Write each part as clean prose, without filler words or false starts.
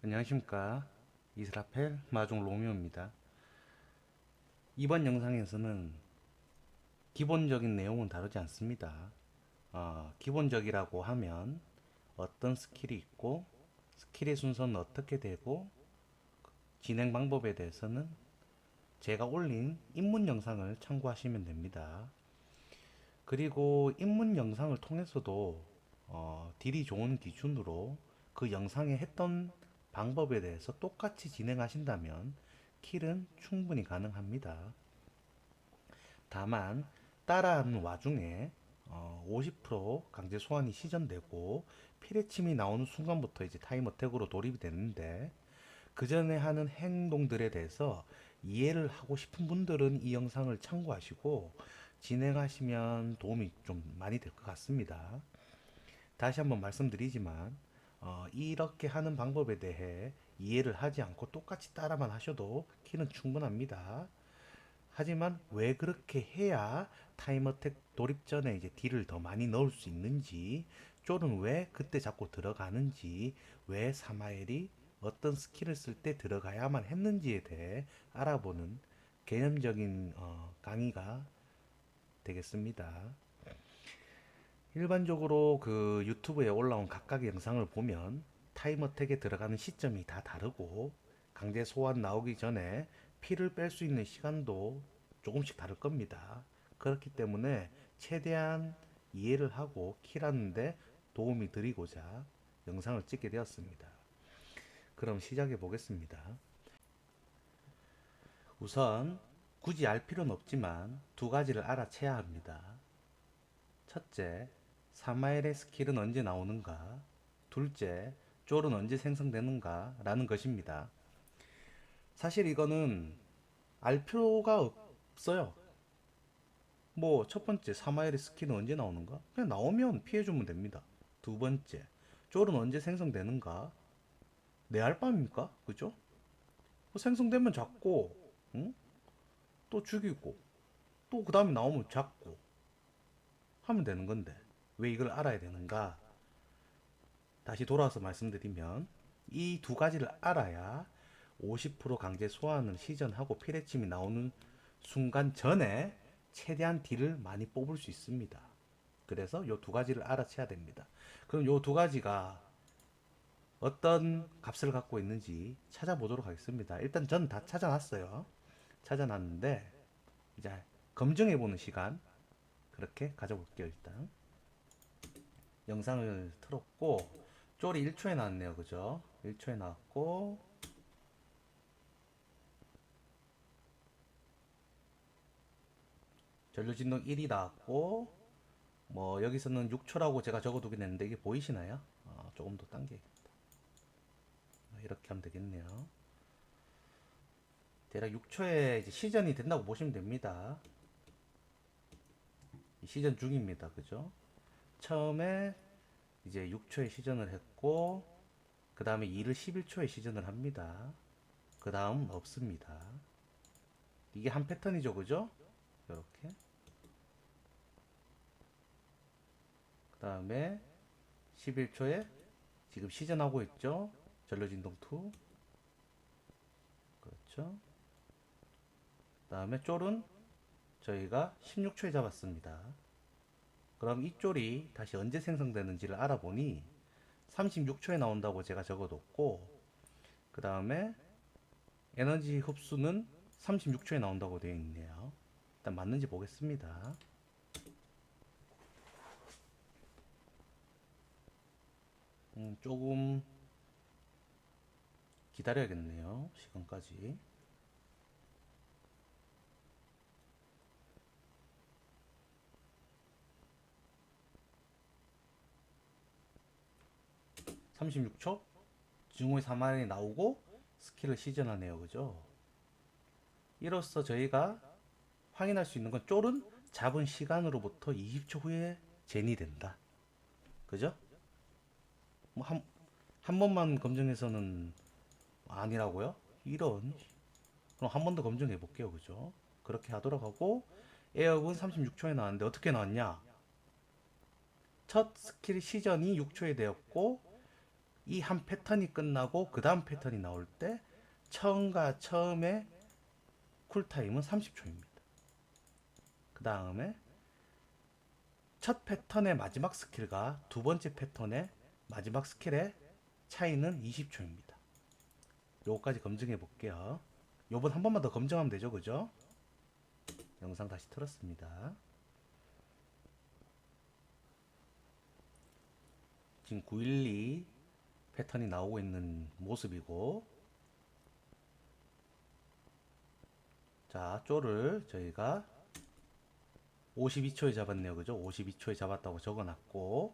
안녕하십니까. 이스라펠 마중 로미오입니다. 이번 영상에서는 기본적인 내용은 다루지 않습니다. 기본적이라고 하면 어떤 스킬이 있고 스킬의 순서는 어떻게 되고 진행 방법에 대해서는 제가 올린 입문 영상을 참고하시면 됩니다. 그리고 입문 영상을 통해서도 딜이 좋은 기준으로 그 영상에 했던 방법에 대해서 똑같이 진행하신다면 킬은 충분히 가능합니다. 다만 따라하는 와중에 50% 강제 소환이 시전되고 피레침이 나오는 순간부터 이제 타임 어택으로 돌입이 되는데 그 전에 하는 행동들에 대해서 이해를 하고 싶은 분들은 이 영상을 참고하시고 진행하시면 도움이 좀 많이 될 것 같습니다. 다시 한번 말씀드리지만 이렇게 하는 방법에 대해 이해를 하지 않고 똑같이 따라만 하셔도 키는 충분합니다. 하지만 왜 그렇게 해야 타임어택 돌입 전에 이제 딜을 더 많이 넣을 수 있는지, 쫄은 왜 그때 자꾸 들어가는지, 왜 사마엘이 어떤 스킬을 쓸 때 들어가야만 했는지에 대해 알아보는 개념적인 강의가 되겠습니다. 일반적으로 그 유튜브에 올라온 각각의 영상을 보면 타임어택에 들어가는 시점이 다 다르고 강제 소환 나오기 전에 피를 뺄 수 있는 시간도 조금씩 다를 겁니다. 그렇기 때문에 최대한 이해를 하고 킬하는데 도움이 드리고자 영상을 찍게 되었습니다. 그럼 시작해 보겠습니다. 우선 굳이 알 필요는 없지만 두 가지를 알아채야 합니다. 첫째, 사마엘의 스킬은 언제 나오는가? 둘째, 쫄은 언제 생성되는가? 라는 것입니다. 사실 이거는 알 필요가 없어요. 뭐, 첫 번째, 사마엘의 스킬은 언제 나오는가? 그냥 나오면 피해주면 됩니다. 두 번째, 쫄은 언제 생성되는가? 내 알바입니까? 그죠? 뭐 생성되면 잡고, 응? 또 죽이고, 또 그 다음에 나오면 잡고, 하면 되는 건데, 왜 이걸 알아야 되는가? 다시 돌아와서 말씀드리면 이 두 가지를 알아야 50% 강제 소환을 시전하고 피레침이 나오는 순간 전에 최대한 딜을 많이 뽑을 수 있습니다. 그래서 이 두 가지를 알아채야 됩니다. 그럼 이 두 가지가 어떤 값을 갖고 있는지 찾아보도록 하겠습니다. 일단 전 다 찾아놨어요. 찾아놨는데 이제 검증해보는 시간 그렇게 가져볼게요. 일단 영상을 틀었고 쫄이 1초에 나왔네요. 그죠? 1초에 나왔고 전류진동 1이 나왔고 뭐 여기서는 6초라고 제가 적어두긴 했는데 이게 보이시나요? 조금 더 당겨야겠다. 이렇게 하면 되겠네요. 대략 6초에 이제 시전이 된다고 보시면 됩니다. 시전 중입니다. 그죠? 처음에 이제 6초에 시전을 했고 그 다음에 2를 11초에 시전을 합니다. 그 다음 없습니다. 이게 한 패턴이죠. 그죠? 이렇게 그 다음에 11초에 지금 시전하고 있죠. 전류진동 2 그렇죠. 그 다음에 쫄은 저희가 16초에 잡았습니다. 그럼 이 쫄이 다시 언제 생성되는지를 알아보니 36초에 나온다고 제가 적어뒀고 그 다음에 에너지 흡수는 36초에 나온다고 되어 있네요. 일단 맞는지 보겠습니다. 조금 기다려야겠네요. 시간까지. 36초 증오의 사만이 나오고 스킬을 시전하네요. 그죠? 이로써 저희가 확인할 수 있는 건 쫄은 잡은 시간으로부터 20초 후에 젠이 된다. 그죠? 뭐 한 번만 검증해서는 아니라고요? 이런. 그럼 한 번 더 검증해 볼게요. 그죠? 그렇게 하도록 하고 에어은 36초에 나왔는데 어떻게 나왔냐? 첫 스킬 시전이 6초에 되었고 이 한 패턴이 끝나고 그 다음 패턴이 나올 때 처음과 처음의 쿨타임은 30초입니다. 그 다음에 첫 패턴의 마지막 스킬과 두 번째 패턴의 마지막 스킬의 차이는 20초입니다. 요거까지 검증해 볼게요. 요번 한 번만 더 검증하면 되죠, 그죠? 영상 다시 틀었습니다. 지금 912 패턴이 나오고 있는 모습이고, 자, 쪼를 저희가 52초에 잡았네요, 그죠? 52초에 잡았다고 적어놨고,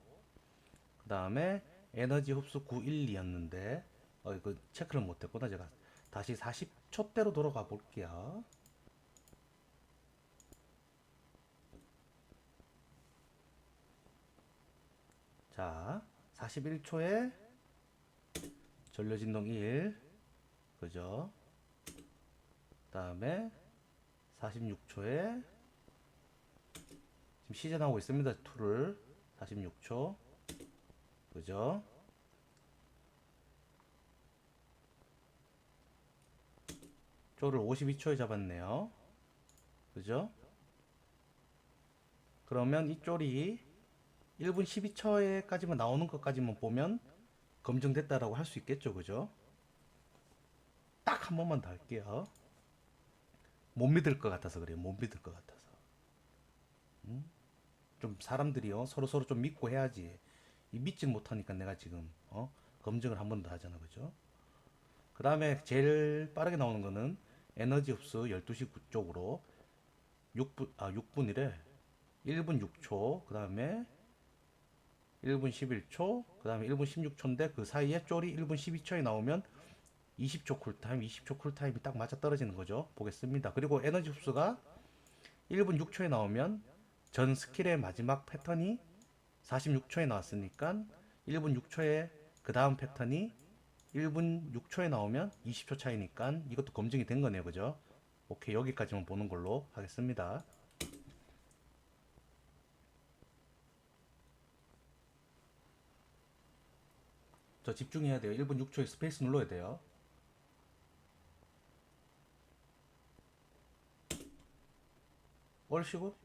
그 다음에 에너지 흡수 912였는데, 이거 체크를 못했구나. 제가 다시 40초대로 돌아가 볼게요. 자, 41초에 전류진동 1, 그죠? 그 다음에 46초에 지금 시전하고 있습니다. 2를 46초, 그죠? 쪼를 52초에 잡았네요. 그죠? 그러면 이 쫄이 1분 12초에까지만 나오는 것까지만 보면 검증됐다라고 할 수 있겠죠, 그죠? 딱 한 번만 더 할게요. 못 믿을 것 같아서 그래요. 못 믿을 것 같아서. 좀 사람들이요 서로 좀 믿고 해야지. 이 믿지 못하니까 내가 지금 검증을 한 번 더 하잖아, 그죠? 그 다음에 제일 빠르게 나오는 거는 에너지 흡수 12시 쪽으로 6분이래. 1분 6초, 그 다음에 1분 11초, 그 다음에 1분 16초인데 그 사이에 쫄이 1분 12초에 나오면 20초 쿨타임, 20초 쿨타임이 딱 맞아 떨어지는 거죠. 보겠습니다. 그리고 에너지 흡수가 1분 6초에 나오면 전 스킬의 마지막 패턴이 46초에 나왔으니까 1분 6초에 그 다음 패턴이 1분 6초에 나오면 20초 차이니까 이것도 검증이 된 거네요. 그죠? 오케이, 여기까지만 보는 걸로 하겠습니다. 저 집중해야 돼요. 1분 6초에 스페이스 눌러야 돼요. 얼씨구?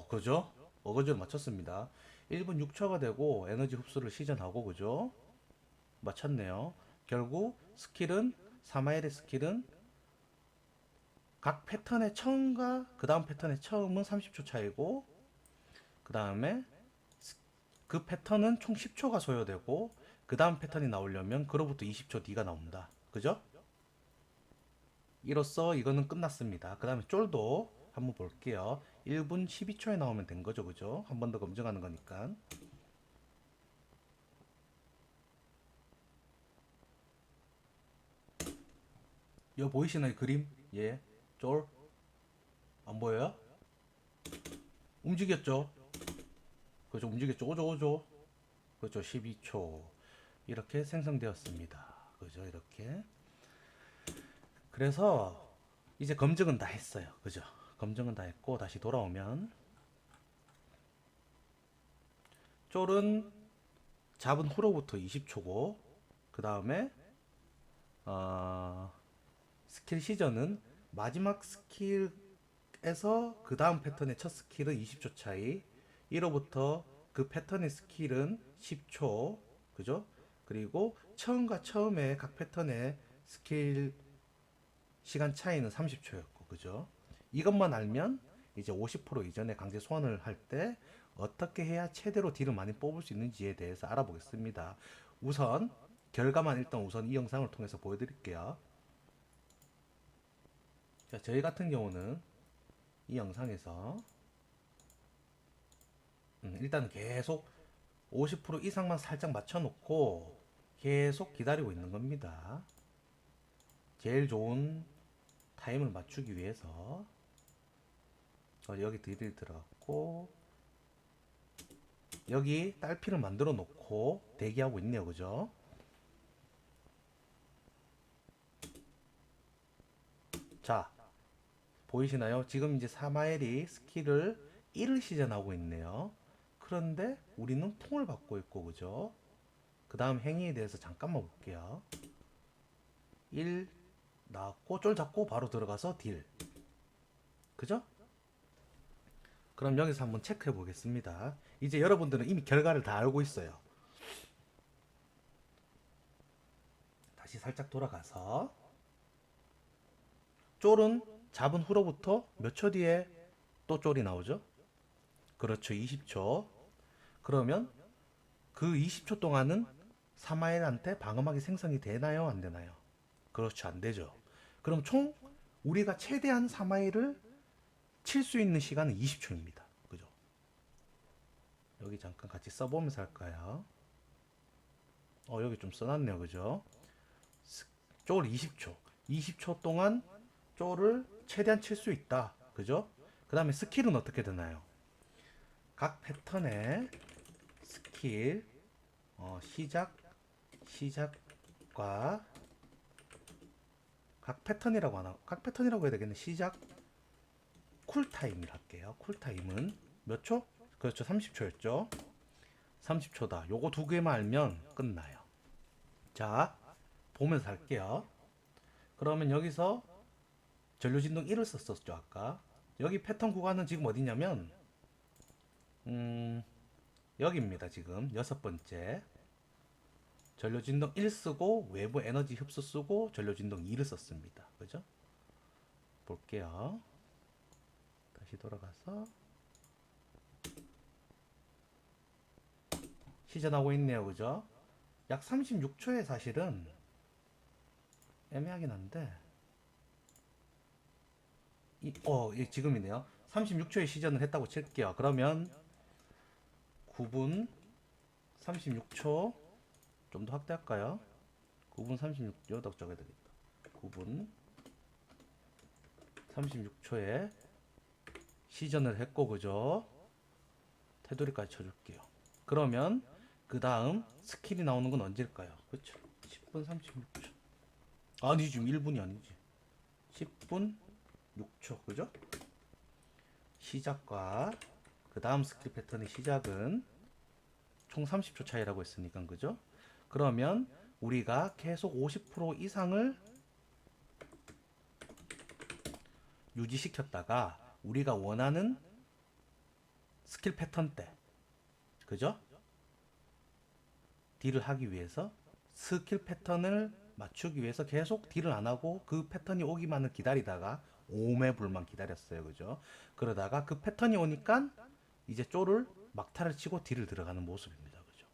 그죠? 어거지로 맞췄습니다. 1분 6초가 되고 에너지 흡수를 시전하고, 그죠? 맞췄네요. 결국 스킬은, 사마엘의 스킬은 각 패턴의 처음과 그 다음 패턴의 처음은 30초 차이고, 그 다음에 그 패턴은 총 10초가 소요되고, 그 다음 패턴이 나오려면 그로부터 20초 뒤가 나온다. 그죠? 이로써 이거는 끝났습니다. 그 다음에 쫄도 한번 볼게요. 1분 12초에 나오면 된 거죠. 그죠? 한 번 더 검증하는 거니까. 여 보이시나요? 그림? 예. 쫄? 안 보여요? 움직였죠? 그죠? 움직였죠? 오죠, 오죠? 그죠? 12초. 이렇게 생성되었습니다. 그죠? 이렇게. 그래서 이제 검증은 다 했어요. 그죠? 검증은 다 했고, 다시 돌아오면 쫄은 잡은 후로부터 20초고, 그 다음에 스킬 시전은 마지막 스킬에서 그 다음 패턴의 첫 스킬은 20초 차이, 1호부터 그 패턴의 스킬은 10초, 그죠? 그리고 처음과 처음에 각 패턴의 스킬 시간 차이는 30초였고, 그죠? 이것만 알면 이제 50% 이전에 강제 소환을 할 때 어떻게 해야 최대로 딜을 많이 뽑을 수 있는지에 대해서 알아보겠습니다. 우선 결과만 일단 우선 이 영상을 통해서 보여드릴게요. 자, 저희 같은 경우는 이 영상에서 일단 계속 50% 이상만 살짝 맞춰놓고 계속 기다리고 있는 겁니다. 제일 좋은 타임을 맞추기 위해서 여기 드릴 들어갔고, 여기 딸피를 만들어 놓고 대기하고 있네요. 그죠? 자, 보이시나요? 지금 이제 사마엘이 스킬을 1을 시전하고 있네요. 그런데 우리는 풍을 받고 있고, 그죠? 그 다음 행위에 대해서 잠깐만 볼게요. 1 나왔고 쫄 잡고 바로 들어가서 딜. 그죠? 그럼 여기서 한번 체크해 보겠습니다. 이제 여러분들은 이미 결과를 다 알고 있어요. 다시 살짝 돌아가서 쫄은 잡은 후로부터 몇 초 뒤에 또 쫄이 나오죠? 그렇죠. 20초. 그러면 그 20초 동안은 사마엘한테 방어막이 생성이 되나요? 안 되나요? 그렇죠. 안 되죠. 그럼 총 우리가 최대한 사마엘을 칠 수 있는 시간은 20초입니다. 그죠? 여기 잠깐 같이 써보면서 할까요? 여기 좀 써놨네요. 그죠? 쫄 20초. 20초 동안 쫄을 최대한 칠 수 있다. 그죠? 그 다음에 스킬은 어떻게 되나요? 각 패턴의 스킬, 시작과 각 패턴이라고 하나? 각 패턴이라고 해야 되겠네. 시작 쿨타임을 할게요. 쿨타임은 몇 초? 그렇죠. 30초였죠. 30초다. 요거 두 개만 알면 끝나요. 자, 보면서 할게요. 그러면 여기서 전류진동 1을 썼었죠. 아까. 여기 패턴 구간은 지금 어디냐면 여기입니다. 지금 여섯 번째. 전류진동 1 쓰고 외부 에너지 흡수 쓰고 전류진동 2를 썼습니다. 그죠? 볼게요. 다시 돌아가서 시전하고 있네요. 그죠? 약 36초에 사실은 애매하긴 한데 지금이네요. 36초에 시전을 했다고 칠게요. 그러면 9분 36초 좀 더 확대할까요? 9분 36초 여기다 적어야 되겠다. 9분 36초에 시전을 했고 그죠? 테두리까지 쳐줄게요. 그러면 그 다음 스킬이 나오는 건 언제일까요? 그쵸? 10분 36초. 아니 지금 1분이 아니지. 10분 6초 그죠? 시작과 그 다음 스킬 패턴의 시작은 총 30초 차이라고 했으니까 그죠? 그러면 우리가 계속 50% 이상을 유지시켰다가 우리가 원하는 스킬 패턴 때 그죠? 딜을 하기 위해서 스킬 패턴을 맞추기 위해서 계속 딜을 안 하고 그 패턴이 오기만을 기다리다가 오매불만 기다렸어요. 그죠? 그러다가 그 패턴이 오니까 이제 쪼를 막타를 치고 딜을 들어가는 모습입니다. 그죠?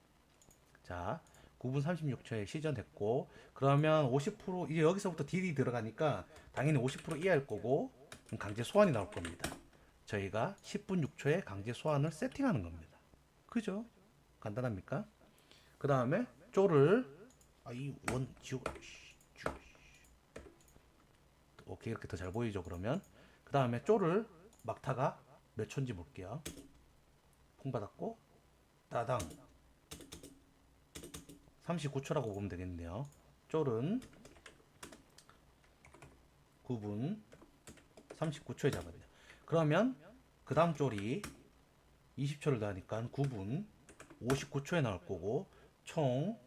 자, 9분 36초에 시전됐고 그러면 50% 이제 여기서부터 딜이 들어가니까 당연히 50% 이하일 거고 강제 소환이 나올 겁니다. 저희가 10분 6초에 강제 소환을 세팅하는 겁니다. 그죠? 간단합니까? 그 다음에 쪼를 오케이 이렇게 더 잘 보이죠. 그러면 그 다음에 쪼를 막타가 몇 초인지 볼게요. 콩 받았고 따당 39초라고 보면 되겠네요. 쫄은 9분 39초에 잡아요. 그러면 그 다음 쫄이 20초를 더하니까 9분 59초에 나올 거고 총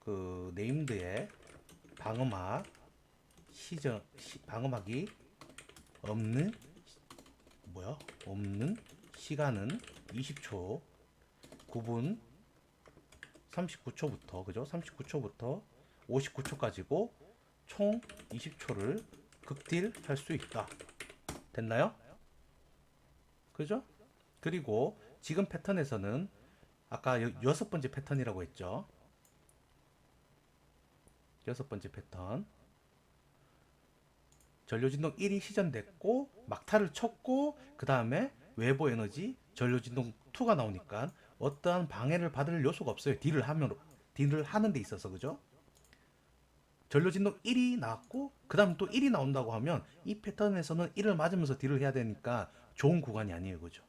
그 네임드의 방어막 방어막이 없는 없는 시간은 20초 9분 39초부터 그죠? 39초부터 59초까지고 총 20초를 극딜 할 수 있다. 됐나요? 그죠? 그리고 지금 패턴에서는 아까 여섯 번째 패턴이라고 했죠. 여섯 번째 패턴 전류진동 1이 시전됐고 막타를 쳤고 그 다음에 외부 에너지 전류진동 2가 나오니까 어떠한 방해를 받을 요소가 없어요. 딜을 하는 데 있어서 그죠? 전류진동 1이 나왔고 그 다음 또 1이 나온다고 하면 이 패턴에서는 1을 맞으면서 딜을 해야 되니까 좋은 구간이 아니에요. 그죠?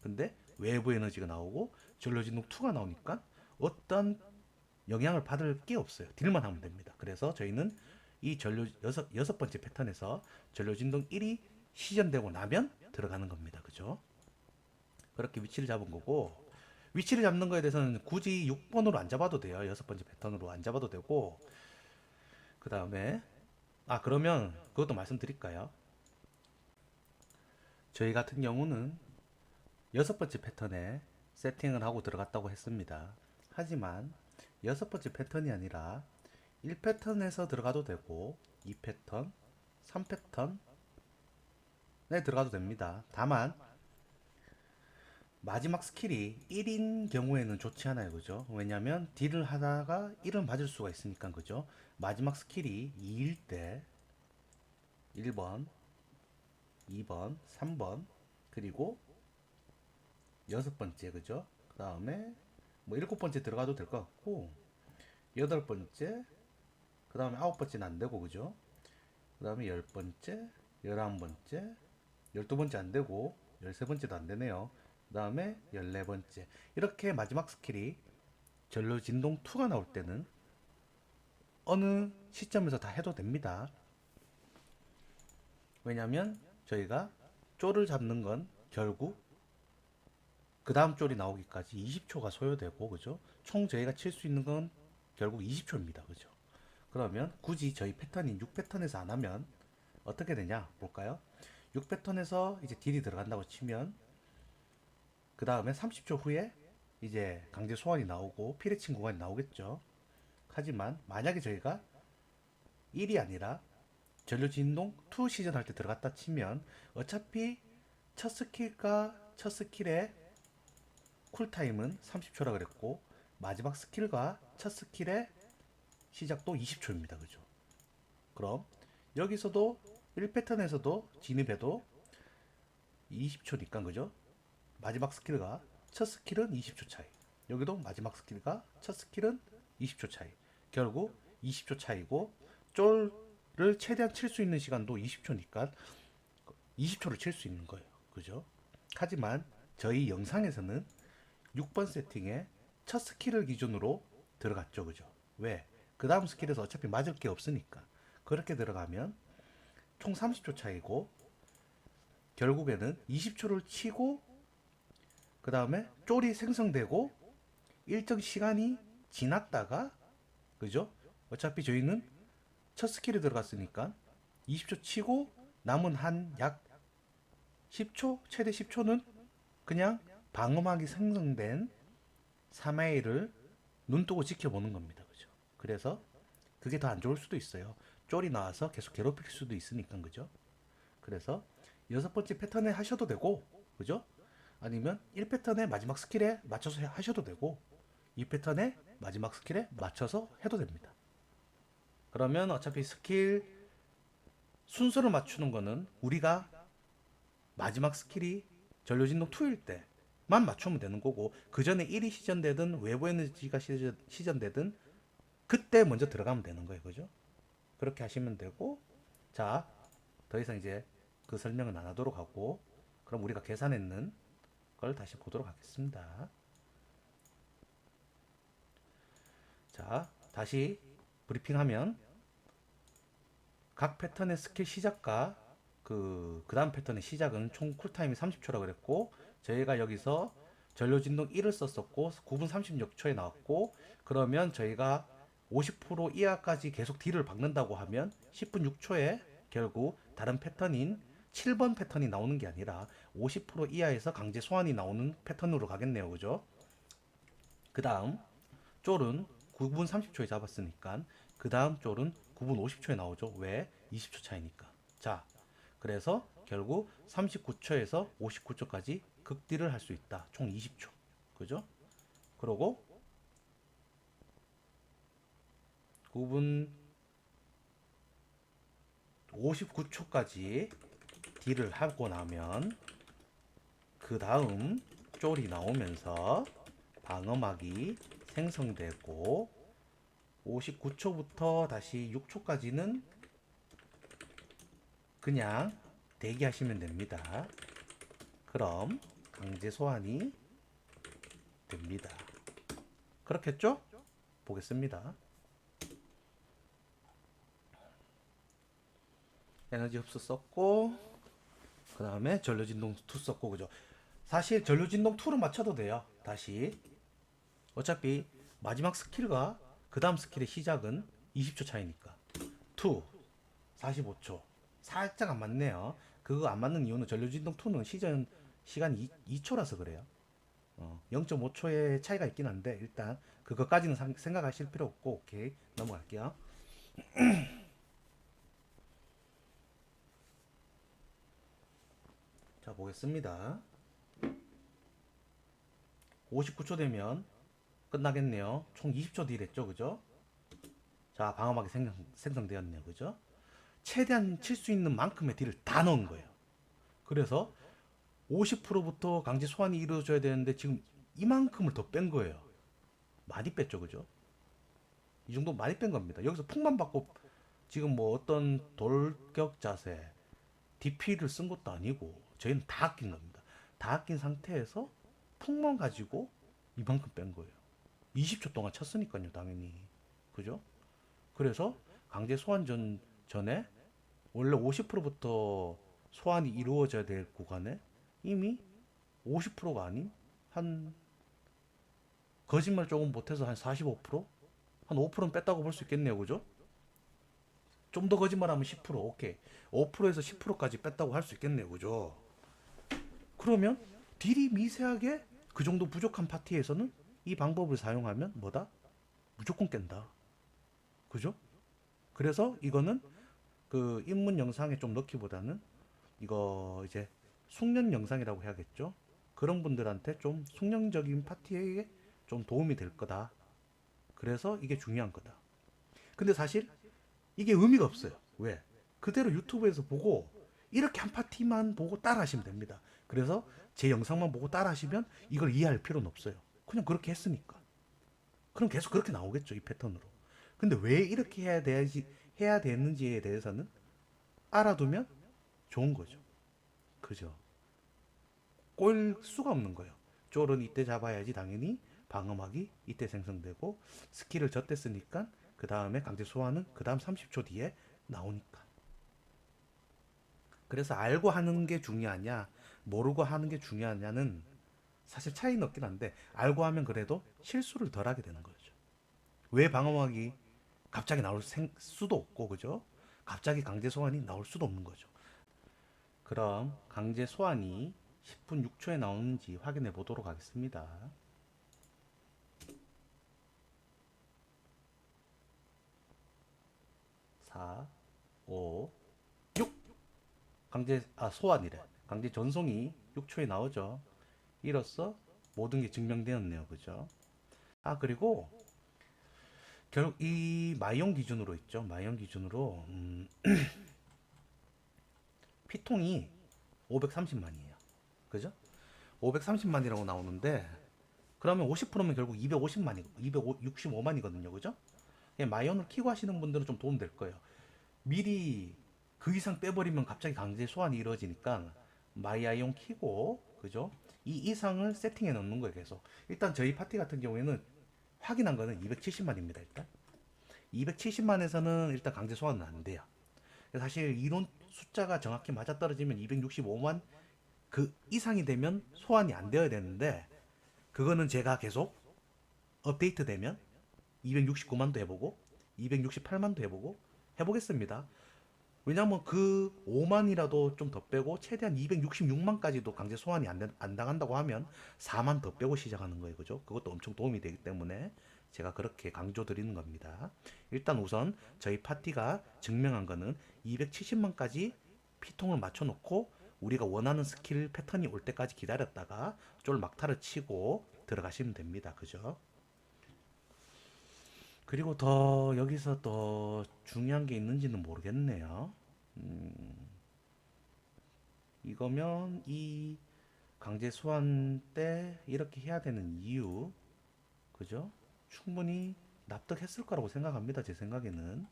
근데 외부 에너지가 나오고 전류진동 2가 나오니까 어떤 영향을 받을 게 없어요. 딜만 하면 됩니다. 그래서 저희는 이 여섯 번째 패턴에서 전류진동 1이 시전되고 나면 들어가는 겁니다. 그죠? 그렇게 위치를 잡은 거고 위치를 잡는 거에 대해서는 굳이 6번으로 안 잡아도 돼요. 여섯 번째 패턴으로 안 잡아도 되고, 그 다음에, 그러면 그것도 말씀드릴까요? 저희 같은 경우는 여섯 번째 패턴에 세팅을 하고 들어갔다고 했습니다. 하지만 여섯 번째 패턴이 아니라 1패턴에서 들어가도 되고 2패턴, 3패턴에 들어가도 됩니다. 다만 마지막 스킬이 1인 경우에는 좋지 않아요. 그죠? 왜냐면 딜을 하다가 1을 맞을 수가 있으니까. 그죠? 마지막 스킬이 2일 때 1번, 2번, 3번, 그리고 여섯 번째, 그죠? 그 다음에 뭐 일곱 번째 들어가도 될 것 같고, 여덟 번째, 그 다음에 아홉 번째는 안 되고, 그죠? 그 다음에 열 번째, 열한 번째, 열두 번째 안 되고, 열세 번째도 안 되네요. 그 다음에 열네 번째. 이렇게 마지막 스킬이 전류 진동 2가 나올 때는 어느 시점에서 다 해도 됩니다. 왜냐면 저희가 쪼를 잡는 건 결국 그 다음 쫄이 나오기까지 20초가 소요되고, 그죠? 총 저희가 칠 수 있는 건 결국 20초입니다. 그죠? 그러면 굳이 저희 패턴인 6패턴에서 안 하면 어떻게 되냐 볼까요? 6패턴에서 이제 딜이 들어간다고 치면 그 다음에 30초 후에 이제 강제 소환이 나오고 피레칭 구간이 나오겠죠. 하지만 만약에 저희가 1이 아니라 전류 진동 2 시전 할 때 들어갔다 치면 어차피 첫 스킬과 첫 스킬의 쿨타임은 30초라 그랬고 마지막 스킬과 첫 스킬의 시작도 20초입니다. 그죠? 그럼 여기서도 1패턴에서도 진입해도 20초니까 그죠? 마지막 스킬과 첫 스킬은 20초 차이. 여기도 마지막 스킬과 첫 스킬은 20초 차이. 결국 20초 차이고 쫄을 최대한 칠 수 있는 시간도 20초니까 20초를 칠 수 있는 거예요. 그죠? 하지만 저희 영상에서는 6번 세팅에 첫 스킬을 기준으로 들어갔죠. 그죠? 왜? 그 다음 스킬에서 어차피 맞을 게 없으니까. 그렇게 들어가면 총 30초 차이고 결국에는 20초를 치고 그 다음에 쫄이 생성되고 일정 시간이 지났다가 그죠? 어차피 저희는 첫 스킬에 들어갔으니까 20초 치고 남은 한 약 10초 최대 10초는 그냥 방어막이 생성된 3회를 눈 뜨고 지켜보는 겁니다. 그죠? 그래서 그게 더 안 좋을 수도 있어요. 쫄이 나와서 계속 괴롭힐 수도 있으니까. 그죠? 그래서 여섯 번째 패턴에 하셔도 되고, 그죠? 아니면 1패턴의 마지막 스킬에 맞춰서 하셔도 되고, 2패턴의 마지막 스킬에 맞춰서 해도 됩니다. 그러면 어차피 스킬 순서를 맞추는 거는 우리가 마지막 스킬이 전류진동 2일 때만 맞추면 되는 거고, 그 전에 1이 시전되든 외부 에너지가 시전되든 그때 먼저 들어가면 되는 거예요. 그죠? 그렇게 하시면 되고, 자, 더 이상 이제 그 설명은 안 하도록 하고, 그럼 우리가 계산했는 걸 다시 보도록 하겠습니다. 자, 다시 브리핑하면 각 패턴의 스킬 시작과 그 다음 패턴의 시작은 총 쿨타임이 30초라 그랬고, 저희가 여기서 전류진동 1을 썼었고 9분 36초에 나왔고, 그러면 저희가 50% 이하까지 계속 딜을 박는다고 하면 10분 6초에 결국 다른 패턴인 7번 패턴이 나오는 게 아니라 50% 이하에서 강제 소환이 나오는 패턴으로 가겠네요. 그죠? 그 다음 쫄은 9분 30초에 잡았으니까 그 다음 쫄은 9분 50초에 나오죠. 왜? 20초 차이니까. 자, 그래서 결국 39초에서 59초까지 극딜을 할 수 있다. 총 20초. 그죠? 그러고 9분 59초까지 딜을 하고 나면 그 다음 쫄이 나오면서 방어막이 생성되고 59초부터 다시 6초까지는 그냥 대기하시면 됩니다. 그럼 강제 소환이 됩니다. 그렇겠죠? 보겠습니다. 에너지 흡수 썼고 그 다음에 전류진동 2 썼고 그죠? 사실 전류진동 2로 맞춰도 돼요. 다시. 어차피 마지막 스킬과 그 다음 스킬의 시작은 20초 차이니까. 2, 45초. 살짝 안 맞네요. 그거 안 맞는 이유는 전류진동 2는 시간이 2초라서 그래요. 0.5초의 차이가 있긴 한데 일단 그것까지는 생각하실 필요 없고 오케이 넘어갈게요. 자 보겠습니다. 59초 되면 끝나겠네요. 총 20초 딜 했죠, 그죠? 자 방어막이 생성되었네요, 그죠? 최대한 칠 수 있는 만큼의 딜을 다 넣은 거예요. 그래서 50%부터 강제 소환이 이루어져야 되는데 지금 이만큼을 더 뺀 거예요. 많이 뺐죠, 그죠? 이 정도 많이 뺀 겁니다. 여기서 폭만 받고 지금 뭐 어떤 돌격 자세, DP를 쓴 것도 아니고 저희는 다 아낀 겁니다. 다 아낀 상태에서 폭만 가지고 이만큼 뺀 거예요. 20초 동안 쳤으니까요, 당연히. 그죠? 그래서 강제 소환 전에 원래 50%부터 소환이 이루어져야 될 구간에 이미 50%가 아닌 한 거짓말 조금 못해서 한 45%? 한 5%는 뺐다고 볼 수 있겠네요. 그죠? 좀 더 거짓말하면 10%. 오케이. 5%에서 10%까지 뺐다고 할 수 있겠네요. 그죠? 그러면 딜이 미세하게 그 정도 부족한 파티에서는 이 방법을 사용하면 뭐다? 무조건 깬다. 그죠? 그래서 이거는 그 입문 영상에 좀 넣기보다는 이거 이제 숙련 영상이라고 해야겠죠? 그런 분들한테 좀 숙련적인 파티에 좀 도움이 될 거다. 그래서 이게 중요한 거다. 근데 사실 이게 의미가 없어요. 왜? 그대로 유튜브에서 보고 이렇게 한 파티만 보고 따라 하시면 됩니다. 그래서 제 영상만 보고 따라 하시면 이걸 이해할 필요는 없어요. 그냥 그렇게 했으니까. 그럼 계속 그렇게 나오겠죠, 이 패턴으로. 근데 왜 이렇게 해야 되는지에 대해서는 알아두면 좋은 거죠. 그죠? 꼴 수가 없는 거예요. 쫄은 이때 잡아야지 당연히 방어막이 이때 생성되고 스킬을 저때 쓰니까 그 다음에 강제 소환은 그 다음 30초 뒤에 나오니까. 그래서 알고 하는 게 중요하냐 모르고 하는 게 중요하냐는 사실 차이는 없긴 한데 알고 하면 그래도 실수를 덜 하게 되는 거죠. 왜 방어막이 갑자기 나올 수도 없고 그죠? 갑자기 강제 소환이 나올 수도 없는 거죠. 그럼 강제 소환이 10분 6초에 나오는지 확인해 보도록 하겠습니다. 4, 5, 6. 소환이래. 강제 전송이 6초에 나오죠. 이로써 모든 게 증명되었네요. 그죠? 그리고 결국 이 마이온 기준으로 있죠. 마이온 기준으로 피통이 530만이에요. 그죠? 530만이라고 나오는데 그러면 50%면 결국 250만이 265만이거든요. 그죠? 마이온을 키고 하시는 분들은 좀 도움 될 거예요. 미리 그 이상 빼버리면 갑자기 강제 소환이 이루어지니까 마이아이온 키고 그죠? 이 이상을 세팅해 놓는 거예요. 계속. 일단 저희 파티 같은 경우에는 확인한 거는 270만입니다. 일단 270만에서는 일단 강제 소환은 안 돼요. 사실 이론 숫자가 정확히 맞아떨어지면 265만 그 이상이 되면 소환이 안 되어야 되는데 그거는 제가 계속 업데이트 되면 269만도 해보고 268만도 해보고 해보겠습니다. 왜냐면 그 5만이라도 좀 더 빼고 최대한 266만까지도 강제 소환이 안 당한다고 하면 4만 더 빼고 시작하는 거예요. 그죠? 그것도 엄청 도움이 되기 때문에 제가 그렇게 강조 드리는 겁니다. 일단 우선 저희 파티가 증명한 거는 270만까지 피통을 맞춰놓고 우리가 원하는 스킬 패턴이 올 때까지 기다렸다가 쫄 막타를 치고 들어가시면 됩니다. 그죠? 그리고 더 여기서 더 중요한 게 있는지는 모르겠네요. 이거면 이 강제 소환 때 이렇게 해야 되는 이유, 그죠? 충분히 납득했을 거라고 생각합니다. 제 생각에는.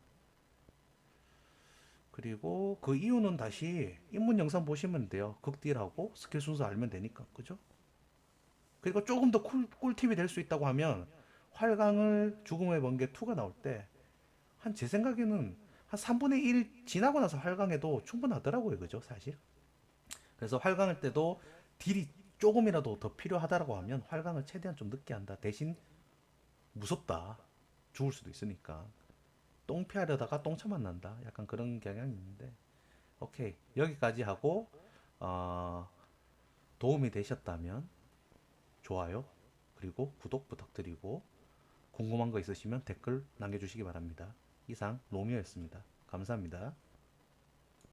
그리고 그 이유는 다시 입문 영상 보시면 돼요. 극딜하고 스킬 순서 알면 되니까, 그죠? 그리고 조금 더 꿀팁이 될 수 있다고 하면 활강을 죽음의 번개 2가 나올 때 한 제 생각에는 한 3분의 1 지나고 나서 활강해도 충분하더라고요. 그죠? 사실. 그래서 활강할 때도 딜이 조금이라도 더 필요하다라고 하면 활강을 최대한 좀 늦게 한다. 대신 무섭다. 죽을 수도 있으니까. 똥 피하려다가 똥차만 난다. 약간 그런 경향이 있는데. 오케이. 여기까지 하고, 어, 도움이 되셨다면 좋아요. 그리고 구독 부탁드리고, 궁금한 거 있으시면 댓글 남겨주시기 바랍니다. 이상 로미오였습니다. 감사합니다.